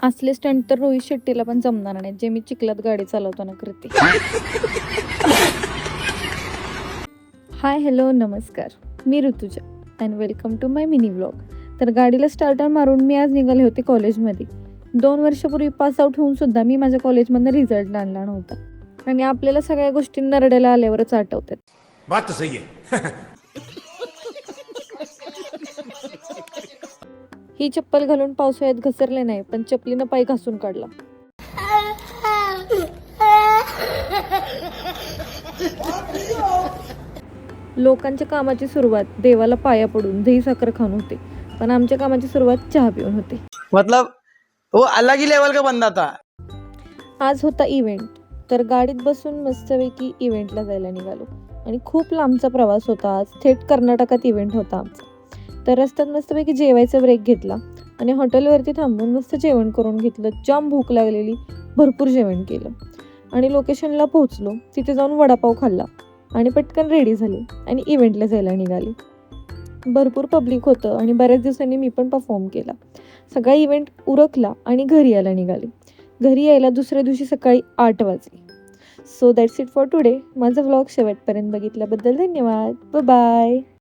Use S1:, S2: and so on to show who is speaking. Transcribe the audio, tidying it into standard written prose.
S1: असले स्टंट तर रोहित शेट्टीला पण जमणार नाही, जे मी चिखलात गाडी चालवताना करते. हाय, हॅलो, नमस्कार. मी Rutuja and welcome to my mini vlog. तर गाडीला स्टार्टर मारून मी आज निघाले होते कॉलेजमध्ये. 2 वर्षापूर्वी पास आउट होऊन सुद्धा मी माझ्या कॉलेजमधनं रिझल्ट आणला नव्हता. आणि आपल्याला सगळ्या गोष्टी नरड्याला आल्यावरच आठवतात.
S2: बात तो सही है.
S1: ही चप्पल घालून पावसाळ्यात घसरले नाही, पण चपलीनं पाय घासून काढला. लोकांच्या कामाची सुरुवात देवाला पाया पडून दही साखर खाऊन होते, पण आमच्या कामाची सुरुवात चहा पिऊन होते.
S3: मतलब वो अलग ही लेवल का बंदा था.
S1: आज होता इव्हेंट, तर गाडीत बसून मस्तपैकी इव्हेंटला जायला निघालो. आणि खूप लांबचा प्रवास होता. आज थेट कर्नाटकात इव्हेंट होता आमचा. तर रस्त्यात मस्तपैकी जेवायचा ब्रेक घेतला आणि हॉटेलवरती थांबून मस्त जेवण करून घेतलं. जाम भूक लागलेली, भरपूर जेवण केलं आणि लोकेशनला पोहोचलो. तिथे जाऊन वडापाव खाल्ला आणि पटकन रेडी झाले आणि इव्हेंटला जायला निघाले. भरपूर पब्लिक होतं आणि बऱ्याच दिवसांनी मी पण परफॉर्म केला. सगळा इव्हेंट उरकला आणि घरी यायला निघाले. घरी यायला दुसऱ्या दिवशी सकाळी 8 वाजले. So that's it for today. माझा व्लॉग शेवटपर्यंत बघितल्याबद्दल धन्यवाद. बाय.